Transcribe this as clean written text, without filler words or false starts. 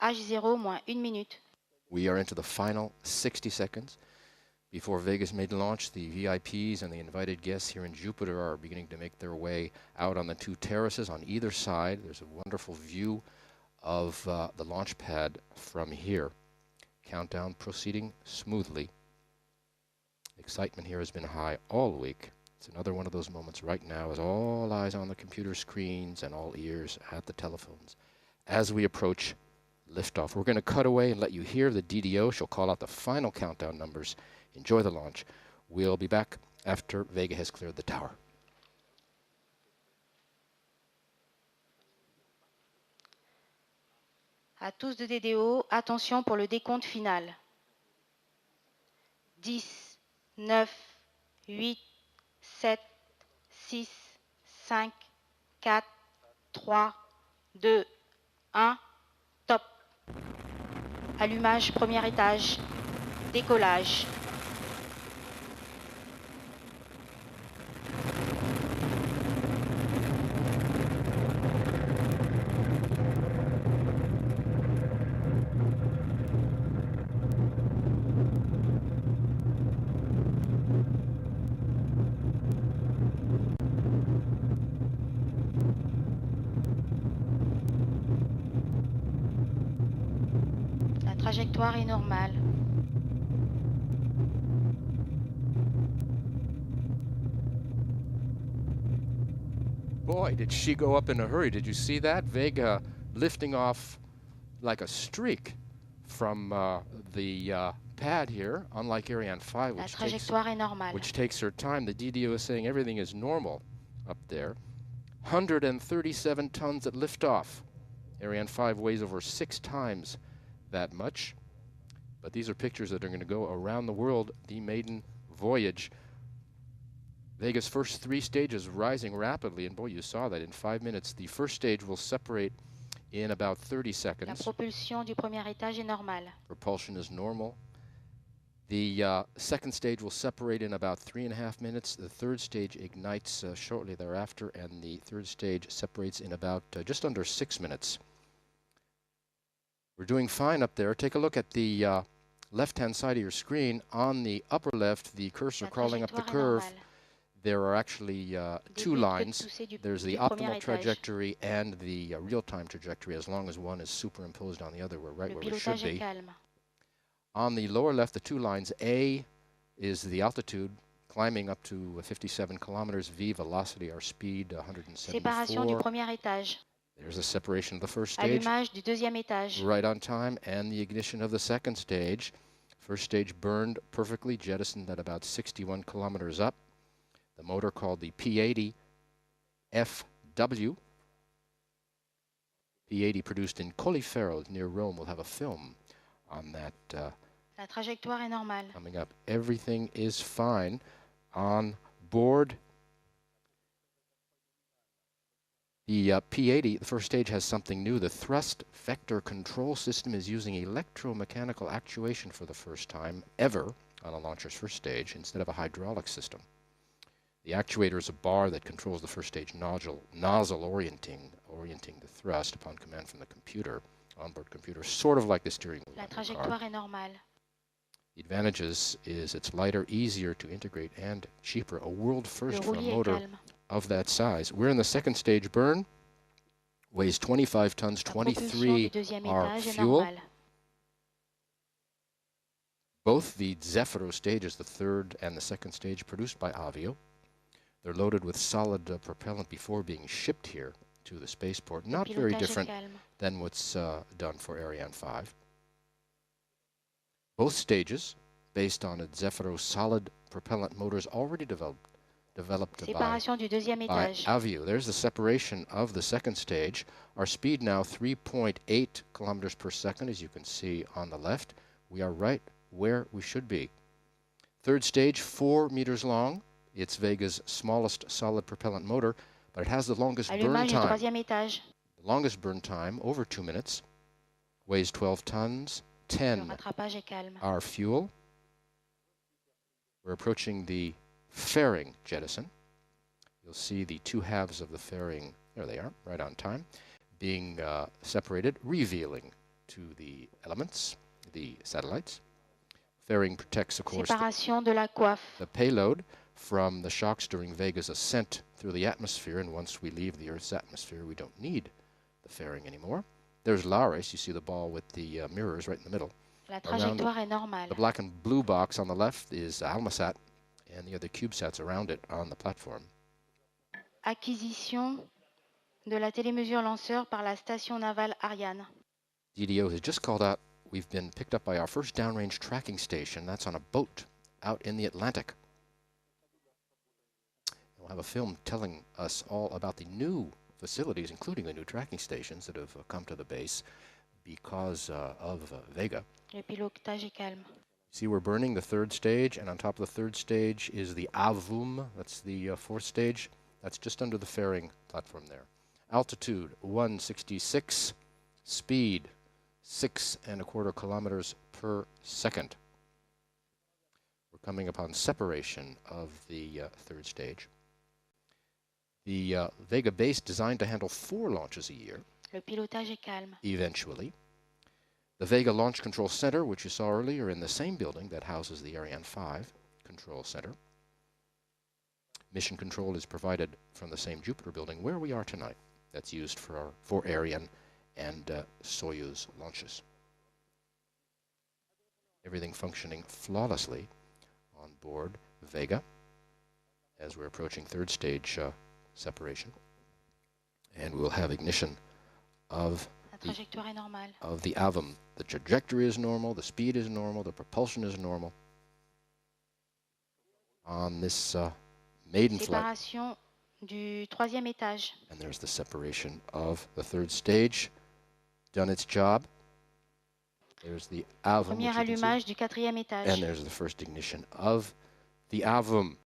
H0 moins 1 minute. We are into the final 60 seconds. Before Vega's maiden launch, the VIPs and the invited guests here in Jupiter are beginning to make their way out on the two terraces on either side. There's a wonderful view of the launch pad from here. Countdown proceeding smoothly. Excitement here has been high all week. It's another one of those moments right now as all eyes on the computer screens and all ears at the telephones as we approach liftoff. We're going to cut away and let you hear the DDO. She'll call out the final countdown numbers. Enjoy the launch. We'll be back after Vega has cleared the tower. À tous de DDO, attention pour le décompte final. 10, 9, 8, 7, 6, 5, 4, 3, 2, 1, top. Allumage premier étage, décollage. La trajectoire est normale. Boy, did she go up in a hurry. Did you see that? Vega lifting off like a streak from the pad here, unlike Ariane 5, which takes her time. The DDO is saying everything is normal up there. 137 tons at liftoff. Ariane 5 weighs over 6 times that much. But these are pictures that are going to go around the world, the maiden voyage. Vega's first 3 stages rising rapidly, and boy, you saw that in 5 minutes. The first stage will separate in about 30 seconds. La propulsion du premier étage est normale. Propulsion is normal. The second stage will separate in about 3.5 minutes. The third stage ignites shortly thereafter, and the third stage separates in about just under 6 minutes. We're doing fine up there. Take a look at the left-hand side of your screen. On the upper left, the cursor crawling up the curve. There are actually 2 lines. There's the optimal trajectory and the real-time trajectory. As long as one is superimposed on the other, we're right where we should be. On the lower left, the 2 lines, A is the altitude, climbing up to 57 kilometers, V velocity, our speed, 174. Séparation du premier étage. There's the separation of the first stage. Allumage du deuxième étage. Right on time, and the ignition of the second stage. First stage burned perfectly, jettisoned at about 61 kilometers up. The motor called the P80 FW. P80 produced in Colleferro near Rome. We'll have a film on that. La trajectoire est normale. Coming up. Everything is fine on board. The P80, the first stage, has something new. The thrust vector control system is using electromechanical actuation for the first time ever on a launcher's first stage instead of a hydraulic system. The actuator is a bar that controls the first stage nozzle orienting the thrust upon command from the computer, onboard computer, sort of like the steering wheel. La trajectoire est normale. The advantages is it's lighter, easier to integrate, and cheaper. A world first for a motor of that size. We're in the second stage burn. Weighs 25 tons, 23 are fuel. Both the Zefiro stages, the third and the second stage, produced by Avio. They're loaded with solid propellant before being shipped here to the spaceport. Not very different than what's done for Ariane 5. Both stages, based on a Zefiro solid propellant motors already developed by Avio. There's the separation of the second stage. Our speed now 3.8 kilometers per second, as you can see on the left. We are right where we should be. Third stage, 4 meters long. It's Vega's smallest solid propellant motor, but it has the longest burn time. The longest burn time, over 2 minutes. Weighs 12 tons, 10 are fuel. We're approaching the fairing jettison. You'll see the 2 halves of the fairing, there they are, right on time, being separated, revealing to the elements, the satellites. Fairing protects, of course, Séparation de la coiffe. the payload from the shocks during VEGA's ascent through the atmosphere, and once we leave the Earth's atmosphere, we don't need the fairing anymore. There's LARES. You see the ball with the mirrors right in the middle. La trajectoire est normale. The black and blue box on the left is ALMASat, and the other cubesats around it on the platform. Acquisition de la télémesure lanceur par la station navale Ariane. DDO has just called out, we've been picked up by our first downrange tracking station. That's on a boat out in the Atlantic. We'll have a film telling us all about the new facilities, including the new tracking stations that have come to the base because of VEGA. Le pilotage est calme. See, we're burning the third stage, and on top of the third stage is the AVUM. That's the fourth stage. That's just under the fairing platform there. Altitude 166, speed 6¼ kilometers per second. We're coming upon separation of the third stage. The VEGA base designed to handle 4 launches a year. Le pilotage est calme. Eventually. The VEGA Launch Control Center, which you saw earlier, in the same building that houses the Ariane 5 Control Center. Mission control is provided from the same Jupiter building where we are tonight. That's used for Ariane and Soyuz launches. Everything functioning flawlessly on board VEGA as we're approaching third stage separation. And we'll have ignition of the AVUM. The trajectory is normal, the speed is normal, the propulsion is normal on this maiden flight. Séparation du troisième étage. And there's the separation of the third stage. Done its job. There's the AVUM. Premier allumage du quatrième étage. And there's the first ignition of the AVUM.